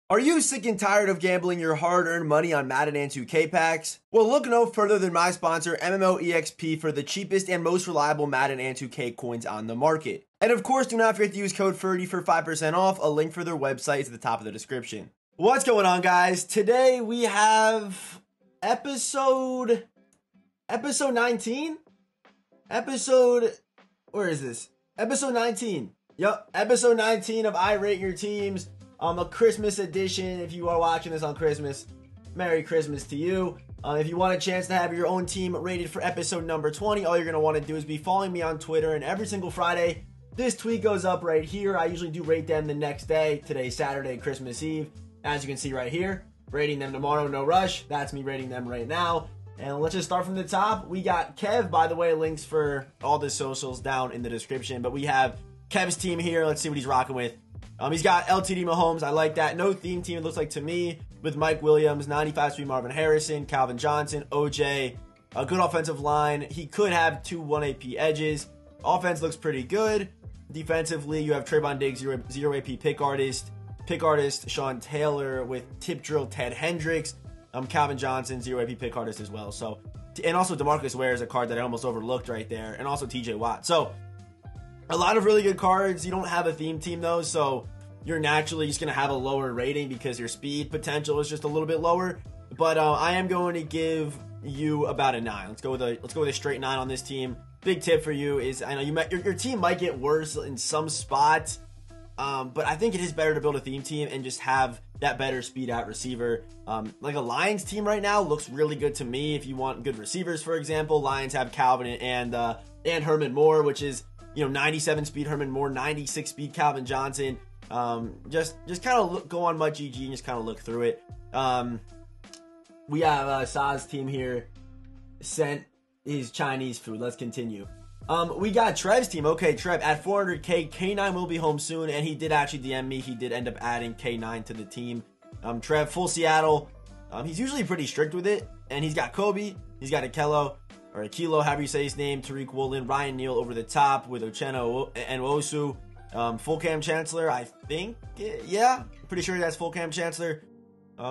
Are you sick and tired of gambling your hard-earned money on Madden and 2K packs? Well, look no further than my sponsor, MMOEXP, for the cheapest and most reliable Madden and 2K coins on the market. And of course, do not forget to use code Ferdy for 5% off. A link for their website is at the top of the description. What's going on, guys? Today we have episode 19? Where is this? Episode 19. Yup, episode 19 of I Rate Your Teams. A Christmas edition. If you are watching this on Christmas, Merry Christmas to you. If you want a chance to have your own team rated for episode number 20, all you're going to want to do is be following me on Twitter, and every single Friday, this tweet goes up right here. I usually do rate them the next day. Today's Saturday, Christmas Eve. As you can see right here, rating them tomorrow, no rush. That's me rating them right now. And let's just start from the top. We got Kev, by the way, links for all the socials down in the description. But we have Kev's team here. Let's see what he's rocking with. He's got LTD Mahomes. I like that. No theme team, it looks like to me, with Mike Williams, 95 speed Marvin Harrison, Calvin Johnson, OJ, a good offensive line. He could have 2 1 AP edges. Offense looks pretty good. Defensively, you have Trayvon Diggs, 0 AP pick artist, Sean Taylor with tip drill, Ted Hendricks, Calvin Johnson, 0 AP pick artist as well. So, and also DeMarcus Ware is a card that I almost overlooked right there, and also TJ Watt. So, a lot of really good cards. You don't have a theme team though, so you're naturally just going to have a lower rating because your speed potential is just a little bit lower. But I am going to give you about a 9. Let's go with a straight 9 on this team. Big tip for you is, I know your team might get worse in some spots, but I think it is better to build a theme team and just have that better speed out receiver. Like a Lions team right now looks really good to me. If you want good receivers, for example, Lions have Calvin and Herman Moore, which is 97 speed Herman Moore, 96 speed Calvin Johnson. Just kind of go on MUTGG and just kind of look through it. We have Sa's team here sent his Chinese food. Let's continue. We got Trev's team. Okay, Trev, at 400k, K9 will be home soon, and he did actually DM me. He did end up adding K9 to the team. Trev, full Seattle. He's usually pretty strict with it, and he's got Kobe, he's got Akelo, or Akilo, however you say his name, Tariq Woolen, Ryan Neal over the top with Uchenna and Wosu. Full Cam Chancellor, I think, yeah, pretty sure that's full Cam Chancellor.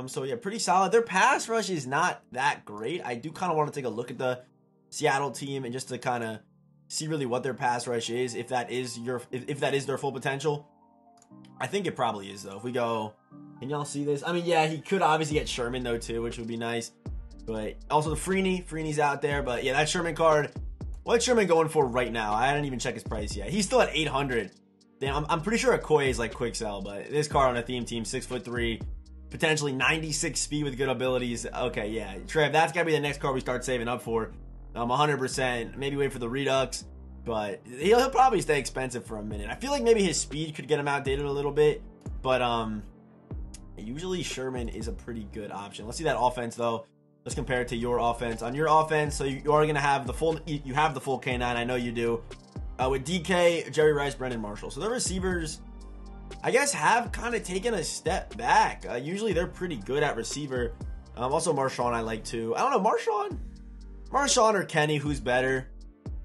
So yeah, pretty solid. Their pass rush is not that great. I do kind of want to take a look at the Seattle team and just to kind of see really what their pass rush is, if that is their full potential. I think it probably is though. If we go, can y'all see this? I mean, yeah, he could obviously get Sherman though too, which would be nice. But also the Freeney's out there. But yeah, that Sherman card, what's Sherman going for right now? I didn't even check his price yet. He's still at 800. Damn, I'm pretty sure Okoye is like quick sell, but this card on a theme team, 6'3", potentially 96 speed with good abilities. Okay, yeah, Trev, that's gotta be the next card we start saving up for. 100%. Maybe wait for the Redux, but he'll probably stay expensive for a minute. I feel like maybe his speed could get him outdated a little bit, but usually Sherman is a pretty good option. Let's see that offense though. Let's compare it to your offense. On your offense, so you are going to have the full K9. I know you do. With DK, Jerry Rice, Brendan Marshall. So the receivers, I guess, have kind of taken a step back. Usually they're pretty good at receiver. Also Marshawn I like too. I don't know, Marshawn or Kenny, who's better?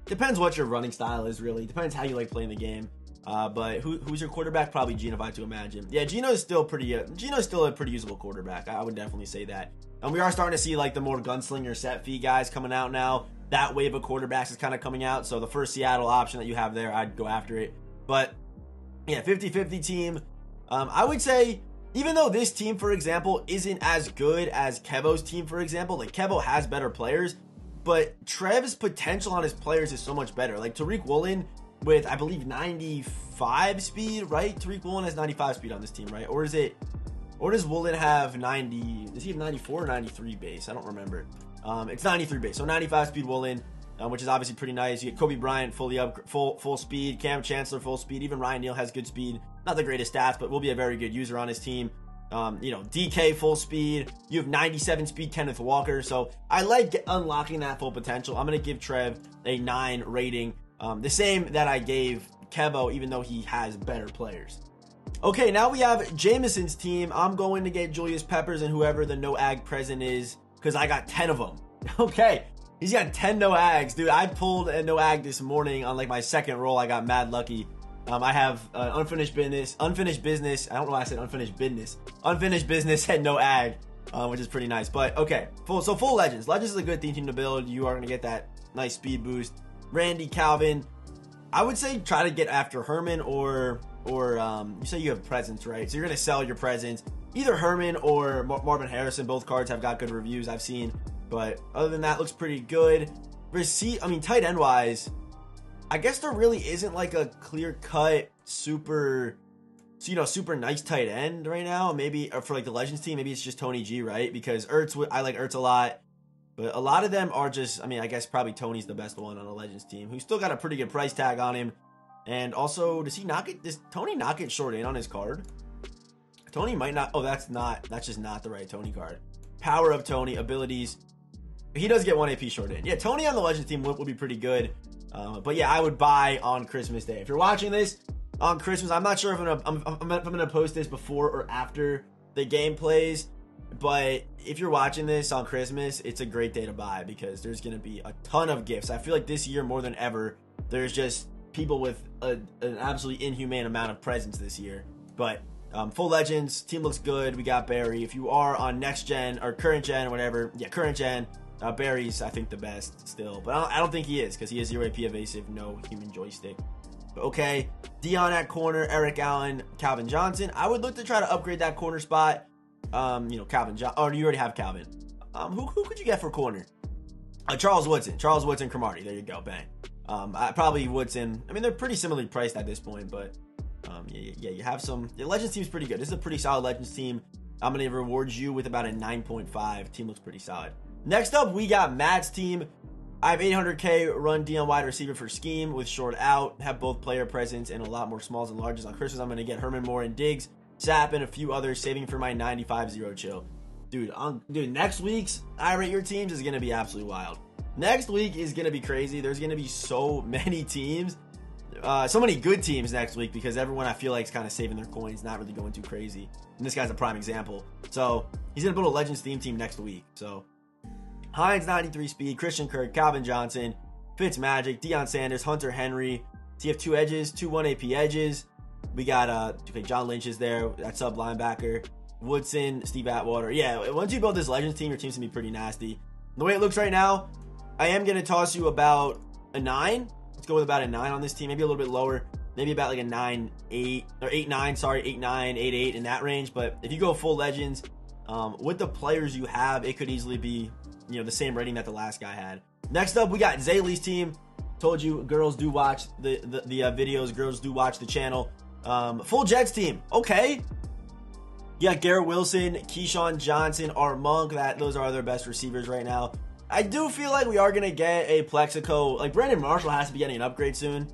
Depends what your running style is, really. Depends how you like playing the game. But who's your quarterback? Probably Geno, if I had to imagine. Yeah, Geno's still a pretty usable quarterback. I would definitely say that. And we are starting to see like the more gunslinger set fee guys coming out now. That wave of quarterbacks is kind of coming out. So the first Seattle option that you have there, I'd go after it. But yeah, 50-50 team. I would say, even though this team, for example, isn't as good as Kevo's team, for example, like Kevo has better players, but Trev's potential on his players is so much better. Like Tariq Woolen with, I believe, 95 speed, right? Tariq Woolen has 95 speed on this team, right? Or does Woolen have 90? Does he have 94 or 93 base? I don't remember. It's 93 base, so 95 speed Woolen, which is obviously pretty nice. You get Kobe Bryant full speed, Cam Chancellor full speed. Even Ryan Neal has good speed. Not the greatest stats, but will be a very good user on his team. DK full speed. You have 97 speed Kenneth Walker. So I like unlocking that full potential. I'm gonna give Trev a 9 rating, the same that I gave Kevo, even though he has better players. Okay, now we have Jameson's team. I'm going to get Julius Peppers and whoever the no ag present is, because I got 10 of them. Okay, he's got 10 no ags. Dude, I pulled a no ag this morning on like my second roll. I got mad lucky. I have unfinished business. I don't know why I said unfinished business. Unfinished business and no ag, which is pretty nice. But okay, full legends. Legends is a good team to build. You are gonna get that nice speed boost. Randy, Calvin. I would say try to get after Herman or you say you have presents, right? So you're gonna sell your presents. Either Herman or Marvin Harrison. Both cards have got good reviews I've seen. But other than that, looks pretty good. Tight end wise, I guess there really isn't like a clear cut super nice tight end right now. Maybe for like the Legends team, maybe it's just Tony G, right? Because I like Ertz a lot. But a lot of them are just, I guess probably Tony's the best one on the Legends team, who's still got a pretty good price tag on him. And also, does Tony not get short in on his card? Tony might not. Oh, that's just not the right Tony card. Power of Tony, abilities. He does get 1 AP short in. Yeah, Tony on the Legends team will be pretty good. But yeah, I would buy on Christmas Day. If you're watching this on Christmas, I'm not sure if I'm going to post this before or after the game plays. But if you're watching this on Christmas, it's a great day to buy because there's going to be a ton of gifts. I feel like this year more than ever, there's just people with an absolutely inhumane amount of presents this year. But full Legends, team looks good. We got Barry. If you are on next gen or current gen or whatever, yeah, current gen, Barry's, I think, the best still. But I don't think he is because he is 0 AP evasive, no human joystick. But okay, Dion at corner, Eric Allen, Calvin Johnson. I would look to try to upgrade that corner spot. Calvin Johnson. Oh, you already have Calvin. Who could you get for corner? Charles Woodson, Cromartie. There you go, bang. Probably Woodson. They're pretty similarly priced at this point, but yeah, you have some. The Legends team's pretty good. This is a pretty solid Legends team. I'm gonna reward you with about a 9.5. Team looks pretty solid. Next up, we got Matt's team. I have 800K run D on wide receiver for scheme with short out. Have both player presence and a lot more smalls and larges on Christmas. I'm gonna get Herman Moore and Diggs, Sapp, and a few others, saving for my 95-0 chill. Dude, next week's I Rate Your Teams is gonna be absolutely wild. Next week is gonna be crazy. There's gonna be so many teams, so many good teams next week because everyone I feel like is kind of saving their coins, not really going too crazy. And this guy's a prime example. So he's gonna build a Legends theme team next week. So Hines 93 speed, Christian Kirk, Calvin Johnson, Fitzmagic, Deion Sanders, Hunter Henry. So you have 2 edges, 2 1 AP edges. We got John Lynch is there, that sub linebacker. Woodson, Steve Atwater. Yeah, once you build this Legends team, your team's gonna be pretty nasty. The way it looks right now, I am gonna toss you about a 9. Let's go with about a 9 on this team, maybe a little bit lower, maybe about like a 9-8 or 8-9. Sorry, 8-9, 8-8 in that range. But if you go full Legends, with the players you have, it could easily be the same rating that the last guy had. Next up, we got Zaylee's team. Told you, girls do watch the videos. Girls do watch the channel. Full Jets team. Okay. Yeah, Garrett Wilson, Keyshawn Johnson, Art Monk. Those are their best receivers right now. I do feel like we are going to get a Plexico. Like, Brandon Marshall has to be getting an upgrade soon.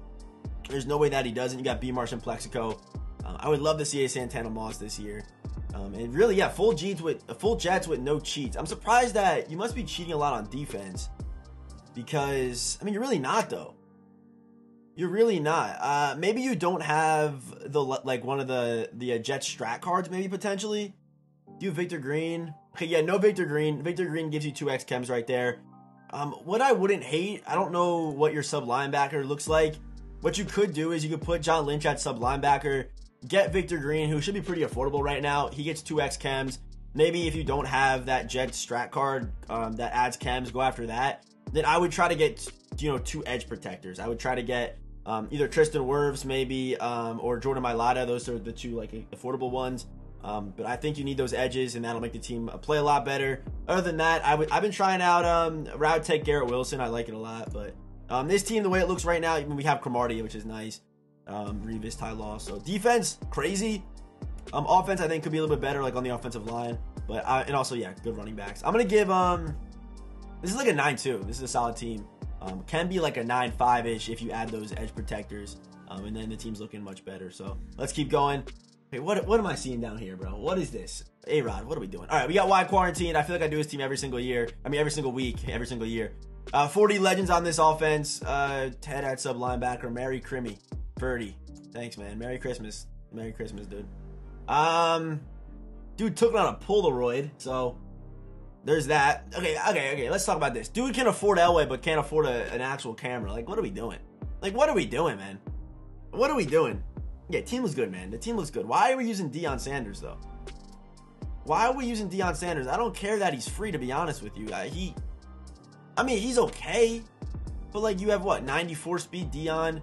There's no way that he doesn't. You got B. Marsh and Plexico. I would love to see a Santana Moss this year. And really, yeah, full Jets with no cheats. I'm surprised that you must be cheating a lot on defense. Because, you're really not, though. You're really not. Maybe you don't have one of the Jet strat cards, maybe potentially. Do you have Victor Green? Okay, yeah, no Victor Green. Victor Green gives you 2x chems right there. What I wouldn't hate, I don't know what your sub linebacker looks like. What you could do is you could put John Lynch at sub linebacker, get Victor Green, who should be pretty affordable right now. He gets 2x chems. Maybe if you don't have that Jet strat card that adds chems, go after that. Then I would try to get 2 edge protectors. I would try to get either Tristan Wirfs maybe or Jordan Mailata. Those are the 2 affordable ones. But I think you need those edges, and that'll make the team play a lot better. Other than that, I've been trying out route tech Garrett Wilson. I like it a lot. But this team, the way it looks right now, we have Cromartie, which is nice. Revis, Ty Law. So defense, crazy. Offense, I think, could be a little bit better, like on the offensive line. But and also, yeah, good running backs. I'm gonna give this is like a 9-2. This is a solid team. Can be like a 9-5-ish if you add those edge protectors. And then the team's looking much better. So let's keep going. Hey, what am I seeing down here, bro? What is this? A-Rod, what are we doing? All right, we got Wide Quarantine. I feel like I do this team every single year. Every single week, every single year. 40 legends on this offense. Ted at sub linebacker. Merry Crimmy. Ferdy. Thanks, man. Merry Christmas. Merry Christmas, dude. Dude took it on a Polaroid, so there's that. Okay. Let's talk about this. Dude can afford Elway, but can't afford an actual camera. Like, what are we doing? Like, what are we doing, man? What are we doing? Yeah, team looks good, man. The team looks good. Why are we using Deion Sanders, though? Why are we using Deion Sanders? I don't care that he's free, to be honest with you. I mean, he's okay. But, like, you have, what, 94 speed Deion,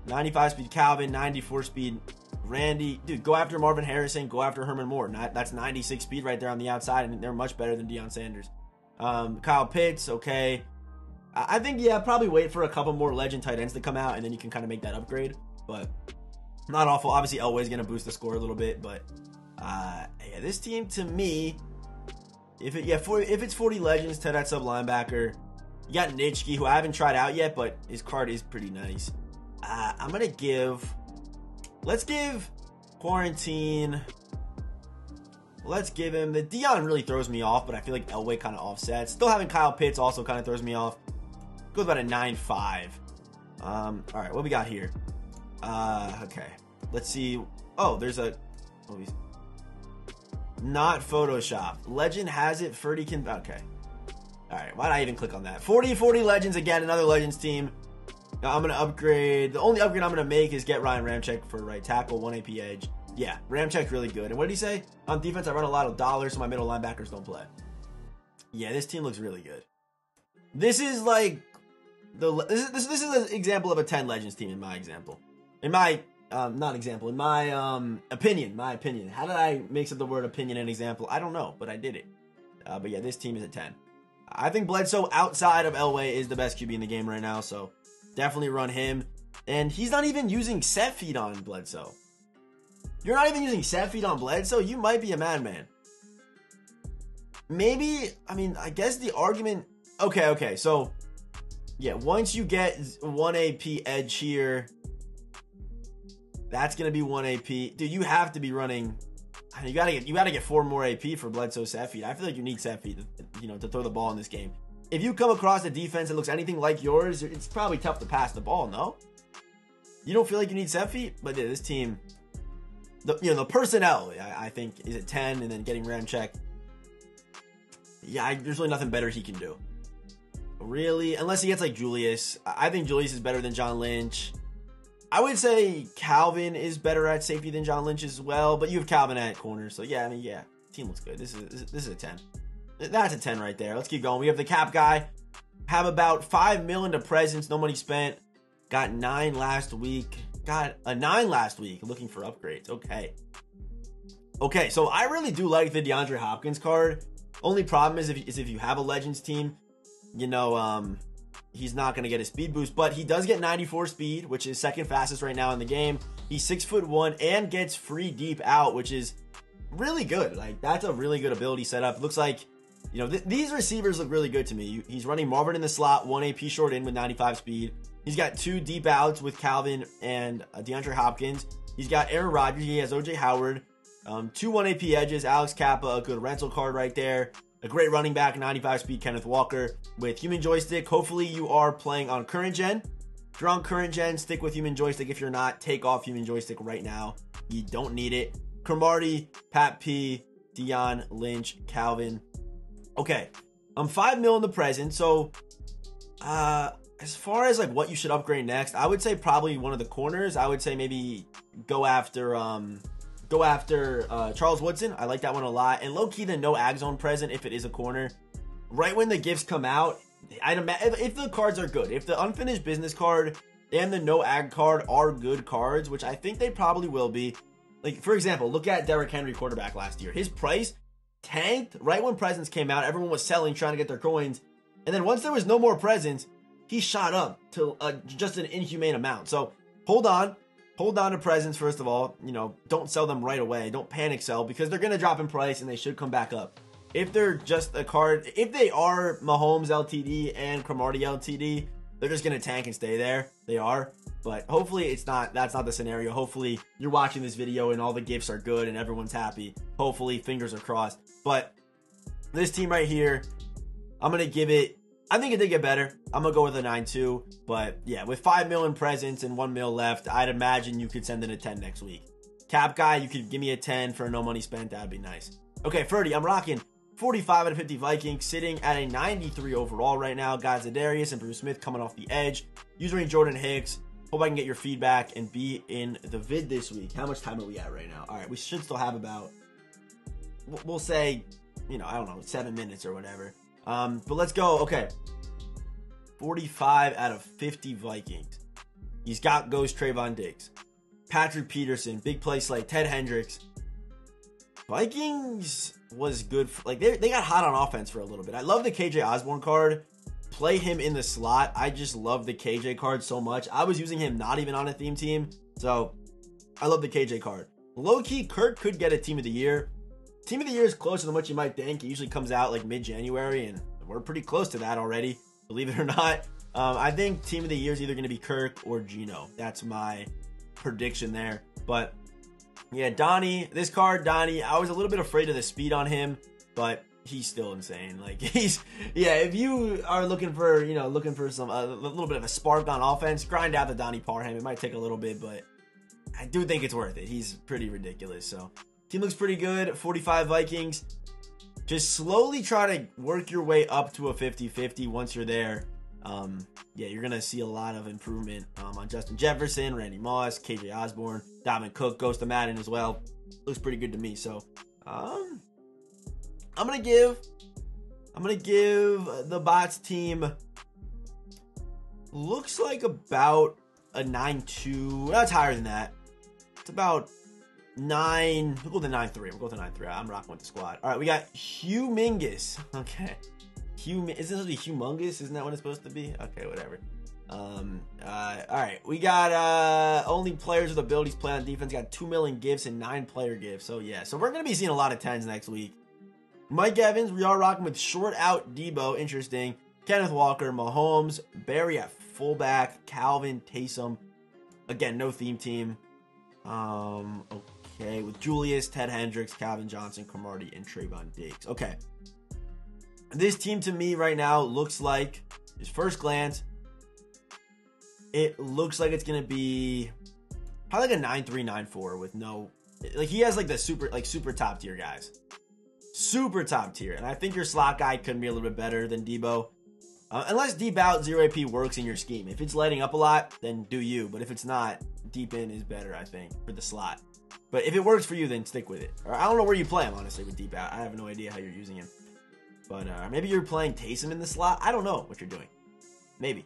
95 speed Calvin, 94 speed Randy. Dude, go after Marvin Harrison. Go after Herman Moore. That's 96 speed right there on the outside, and they're much better than Deion Sanders. Kyle Pitts, okay. I think, yeah, probably wait for a couple more legend tight ends to come out, and then you can kind of make that upgrade. But not awful. Obviously, Elway's going to boost the score a little bit, but yeah, this team, to me, if it's 40 legends, 10 at sub linebacker, you got Nitschke, who I haven't tried out yet, but his card is pretty nice. I'm going to let's give Quarantine, let's give him, the Deion really throws me off, but I feel like Elway kind of offsets. Still having Kyle Pitts also kind of throws me off. Goes about a 9.5. All right, what we got here? Okay, let's see. Oh, there's not Photoshop. Legend has it. Ferdy can. Okay. All right. Why did I even click on that? 40 legends again. Another legends team. Now I'm gonna upgrade. The only upgrade I'm gonna make is get Ryan Ramczyk for right tackle, 1 AP edge. Yeah, Ramczyk's really good. And what did he say? On defense, I run a lot of dollars, so my middle linebackers don't play. Yeah, this team looks really good. This is like this is an example of a 10 legends team in my example. In my opinion. My opinion. How did I mix up the word opinion and example? I don't know, but I did it. But yeah, this team is a 10. I think Bledsoe outside of Elway is the best QB in the game right now, so definitely run him. And he's not even using set feed on Bledsoe. You're not even using set feed on Bledsoe? You might be a madman. Maybe, I mean, I guess the argument... Okay, so... Yeah, once you get 1 AP edge here... That's going to be 1 AP. Dude, you have to be running... You gotta get 4 more AP for Bledsoe set feed. I feel like you need set feed, to throw the ball in this game. If you come across a defense that looks anything like yours, it's probably tough to pass the ball, no? You don't feel like you need set feed? But yeah, this team... The personnel, I think, is at 10, and then getting Ramczyk. Yeah, there's really nothing better he can do. Really? Unless he gets, like, Julius. I think Julius is better than John Lynch. I would say Calvin is better at safety than John Lynch as well, but you have Calvin at corner, so yeah, I mean, yeah, team looks good. This is a 10. That's a 10 right there. Let's keep going. We have the cap guy. Have about 5 million to presents, no money spent. Got 9 last week. Got a 9 last week. Looking for upgrades. Okay, so I really do like the DeAndre Hopkins card. Only problem is if you have a Legends team, he's not going to get a speed boost, but he does get 94 speed, which is second fastest right now in the game. He's 6'1" and gets free deep out, which is really good. Like, that's a really good ability setup. Looks like, these receivers look really good to me. He's running Marvin in the slot, 1 AP short in with 95 speed. He's got 2 deep outs with Calvin and DeAndre Hopkins. He's got Aaron Rodgers. He has OJ Howard. 2 1 AP edges. Alex Kappa, a good rental card right there. A great running back, 95 speed Kenneth Walker with human joystick. Hopefully you are playing on current gen. If you're on current gen, stick with human joystick. If you're not, take off human joystick right now. You don't need it. Cromartie, Pat P, Deion, Lynch, Calvin. Okay, I'm 5 mil in the present. So, as far as like what you should upgrade next, I would say probably one of the corners. I would say maybe go after Charles Woodson. I like that one a lot. And low-key, the no ag zone present if it is a corner. Right when the gifts come out, if the cards are good, if the unfinished business card and the no ag card are good cards, which I think they probably will be. Like, for example, look at Derrick Henry, quarterback last year. His price tanked right when presents came out. Everyone was selling, trying to get their coins. And then once there was no more presents, he shot up to just an inhumane amount. So hold on to presents, first of all. Don't sell them right away. Don't panic sell, because they're going to drop in price and they should come back up. If they're just a card, if they are Mahomes LTD and Cromartie LTD, they're just going to tank and stay there. They are. But hopefully that's not the scenario. Hopefully you're watching this video and all the gifts are good and everyone's happy. Hopefully, fingers are crossed. But this team right here, I'm going to give it, I think it did get better. I'm going to go with a 9-2. But yeah, with 5 mil in presents and 1 mil left, I'd imagine you could send in a 10 next week. Cap guy, you could give me a 10 for no money spent. That'd be nice. Okay, Ferdy, I'm rocking 45 out of 50 Vikings, sitting at a 93 overall right now. Guys, Zadarius and Bruce Smith coming off the edge. Using Jordan Hicks. Hope I can get your feedback and be in the vid this week. How much time are we at right now? All right, we should still have about, we'll say, I don't know, 7 minutes or whatever. But let's go. Okay. 45 out of 50 Vikings. He's got Ghost Trayvon Diggs. Patrick Peterson, big play slate, Ted Hendricks. Vikings was good. They got hot on offense for a little bit. I love the KJ Osborne card. Play him in the slot. I just love the KJ card so much. I was using him not even on a theme team. So I love the KJ card. Low-key, Kirk could get a team of the year. Team of the year is closer than what you might think. It usually comes out like mid-January, and we're pretty close to that already, believe it or not. I think team of the year is either going to be Kirk or Geno. That's my prediction there. But yeah, Donnie, this card, Donnie, I was a little bit afraid of the speed on him, but he's still insane. Like if you are looking for, looking for some a little bit of a spark on offense, grind out the Donnie Parham. It might take a little bit, but I do think it's worth it. He's pretty ridiculous. So team looks pretty good. 45 Vikings. Just slowly try to work your way up to a 50-50 once you're there. You're going to see a lot of improvement on Justin Jefferson, Randy Moss, KJ Osborne, Dalvin Cook, goes to Madden as well. Looks pretty good to me. So, I'm going to give the bots team, looks like about a 9-2. That's higher than that. It's about 9. We'll go to 9-3. We'll go to 9-3. I'm rocking with the squad. All right, we got Humingus. Okay. Isn't it supposed to be humongous? Isn't that what it's supposed to be? Okay, whatever. All right. We got only players with abilities play on defense. Got 2 million gifts and 9 player gifts. So yeah. So we're gonna be seeing a lot of 10s next week. Mike Evans, we are rocking with short out Debo. Interesting. Kenneth Walker, Mahomes, Barry at fullback, Calvin, Taysom. Again, no theme team. Okay, with Julius, Ted Hendricks, Calvin Johnson, Cromartie, and Trayvon Diggs. Okay. This team to me right now looks like, just first glance, it looks like it's going to be probably like a 9-3, 9-4 with no, like he has like the super top tier guys. Super top tier. And I think your slot guy could be a little bit better than Debo. Unless deep out 0 AP works in your scheme. If it's lighting up a lot, then do you. But if it's not, deep in is better, I think, for the slot. But if it works for you, then stick with it. Or I don't know where you play him, honestly, with deep out. I have no idea how you're using him. But maybe you're playing Taysom in the slot. I don't know what you're doing. Maybe.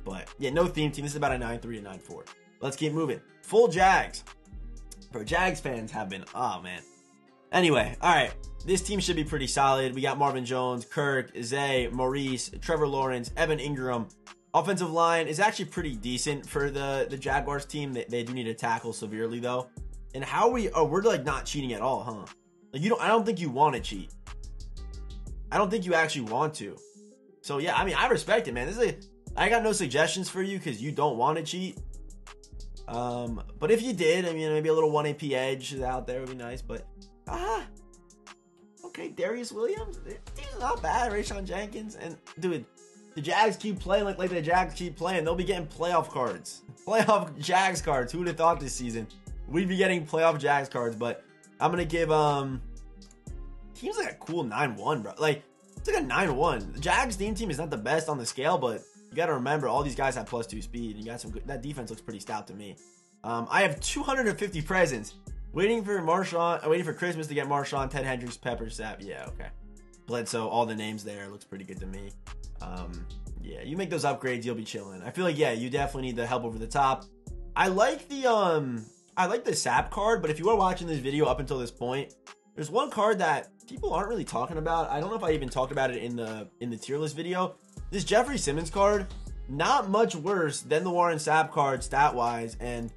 But yeah, no theme team. This is about a 9-3 to 9-4. Let's keep moving. Full Jags. Bro, Jags fans have been, oh man. Anyway, all right. This team should be pretty solid. We got Marvin Jones, Kirk, Zay, Maurice, Trevor Lawrence, Evan Ingram. Offensive line is actually pretty decent for the Jaguars team. They do need to tackle severely though. And how we're like not cheating at all, huh? Like I don't think you want to cheat. I don't think you actually want to. So yeah, I mean, I respect it, man. I got no suggestions for you because you don't want to cheat. But if you did, I mean, maybe a little 1 AP edge out there would be nice. But okay, Darius Williams, he's not bad. Rayshon Jenkins, and dude, the Jags keep playing like the Jags keep playing. They'll be getting playoff cards, playoff Jags cards. Who would have thought this season we'd be getting playoff Jags cards? But I'm gonna give team's like a cool 9-1, bro. Like, it's like a 9-1. The Jags team is not the best on the scale, but you got to remember, all these guys have +2 speed. And you got some good, that defense looks pretty stout to me. I have 250 presents. Waiting for Christmas to get Marshawn, Ted Hendricks, Pepper, Sapp. Yeah, okay. Bledsoe, all the names there. Looks pretty good to me. Yeah, you make those upgrades, you'll be chilling. I feel like, yeah, you definitely need the help over the top. I like the Sapp card, but if you are watching this video up until this point, there's one card that people aren't really talking about. I don't know if I even talked about it in the tier list video. This Jeffrey Simmons card, not much worse than the Warren Sapp card stat wise. And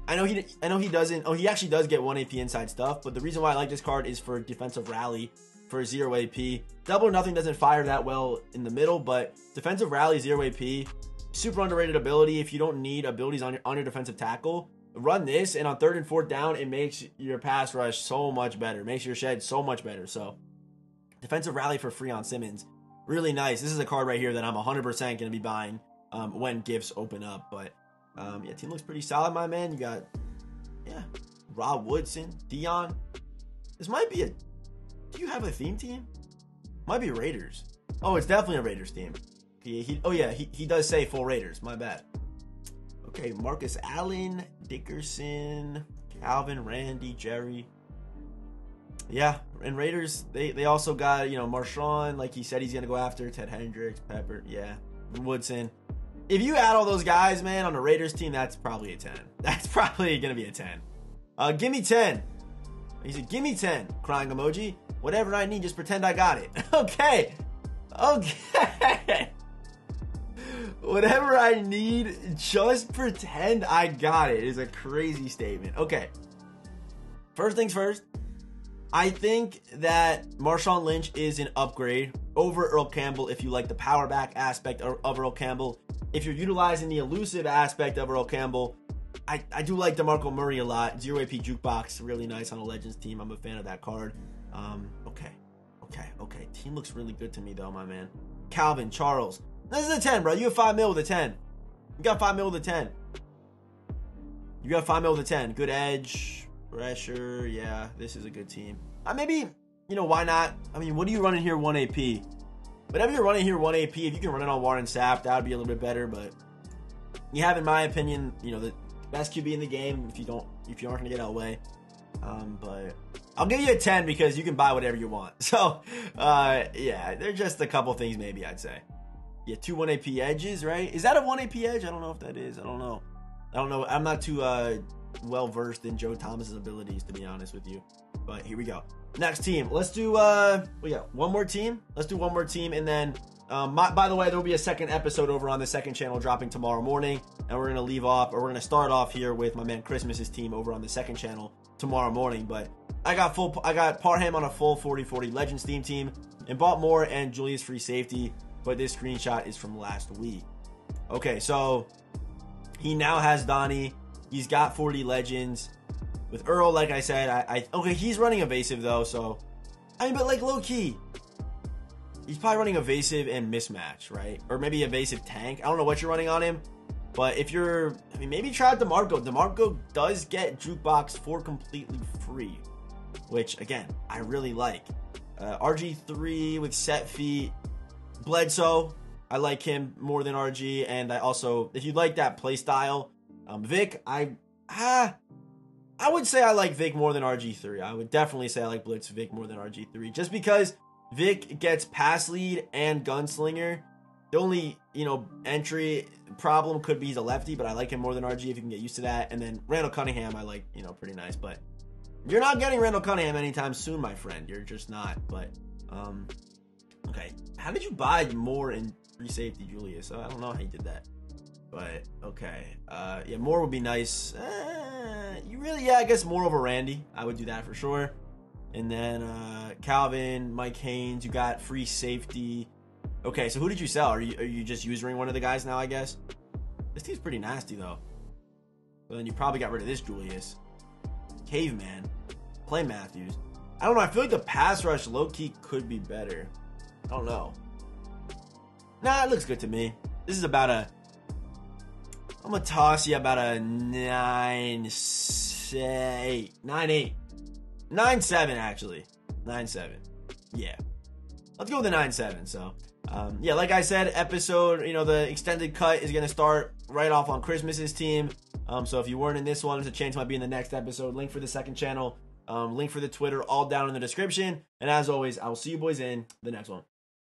I know he doesn't. Oh, he actually does get 1 AP inside stuff. But the reason why I like this card is for defensive rally for 0 AP. Double or nothing doesn't fire that well in the middle, but defensive rally 0 AP, super underrated ability. If you don't need abilities on your defensive tackle, run this, and on 3rd and 4th down, it makes your pass rush so much better. Makes your shed so much better. So, defensive rally for free on Simmons. Really nice. This is a card right here that I'm 100% going to be buying when gifts open up. But, yeah, team looks pretty solid, my man. You got, yeah, Rob Woodson, Dion. This might be do you have a theme team? Might be Raiders. Oh, it's definitely a Raiders team. He does say full Raiders. My bad. Okay, Marcus Allen, Dickerson, Calvin, Randy, Jerry. Yeah, and Raiders, they also got, Marshawn, like he said he's going to go after, Ted Hendricks, Pepper, yeah, Woodson. If you add all those guys, man, on the Raiders team, that's probably a 10. That's probably going to be a 10. Give me 10. He said, give me 10. Crying emoji. Whatever I need, just pretend I got it. Okay. Whatever I need, just pretend I got it is a crazy statement. Okay. First things first. I think that Marshawn Lynch is an upgrade over Earl Campbell if you like the power back aspect of Earl Campbell. If you're utilizing the elusive aspect of Earl Campbell, I do like DeMarco Murray a lot. 0 AP Jukebox, really nice on a Legends team. I'm a fan of that card. Okay. Team looks really good to me though, my man. Calvin, Charles. This is a 10, bro. You have 5 mil with a 10. You got 5 mil with a 10. You got 5 mil with a 10. Good edge. Pressure, yeah, this is a good team. Maybe, why not? I mean, what are you running here 1 AP? Whatever you're running here 1 AP, if you can run it on Warren Sapp, that would be a little bit better, but you have, in my opinion, the best QB in the game if you aren't going to get Elway. But I'll give you a 10 because you can buy whatever you want. So, yeah, there's just a couple things maybe I'd say. Yeah, 2 1 AP edges, right? Is that a 1 AP edge? I don't know if that is. I don't know. I'm not too well versed in Joe Thomas's abilities, to be honest with you. But here we go. Next team. Let's do we got one more team. Let's do one more team, and then by the way, there will be a second episode over on the second channel dropping tomorrow morning, and we're gonna start off here with my man Christmas's team over on the second channel tomorrow morning. But I got Parham on a full 40-40 Legends team, and bought Moore and Julius free safety. But this screenshot is from last week. Okay, so he now has Donnie. He's got 40 Legends. With Earl, like I said, okay, he's running evasive though, so but like low key, he's probably running evasive and mismatch, right? Or maybe evasive tank. I don't know what you're running on him, but if you're, maybe try out DeMarco. DeMarco does get Jukebox for completely free, which again, I really like. RG3 with set feet. Bledsoe, I like him more than RG, and I also, if you like that play style, Vic, I would say I like Vic more than RG3. I would definitely say I like Blitz Vic more than RG3, just because Vic gets pass lead and gunslinger. The only, entry problem could be he's a lefty, but I like him more than RG if you can get used to that. And then Randall Cunningham, I like, pretty nice, but you're not getting Randall Cunningham anytime soon, my friend. You're just not, but, okay. How did you buy more in free safety, Julius? I don't know how you did that. But, okay. Yeah, more would be nice. I guess more over Randy. I would do that for sure. And then Calvin, Mike Haynes, you got free safety. Okay, so who did you sell? Are you just using one of the guys now, I guess? This team's pretty nasty, though. So then you probably got rid of this Julius. Caveman. Clay Matthews. I don't know. I feel like the pass rush low-key could be better. I don't know. Nah, it looks good to me. This is about I'm going to toss you about a 9.8. 9.7, actually. 9.7. Yeah. Let's go with the 9.7. So, yeah, like I said, episode, the extended cut is going to start right off on Christmas's team. So if you weren't in this one, there's a chance you might be in the next episode. Link for the second channel. Link for the Twitter, all down in the description. And as always, I will see you boys in the next one.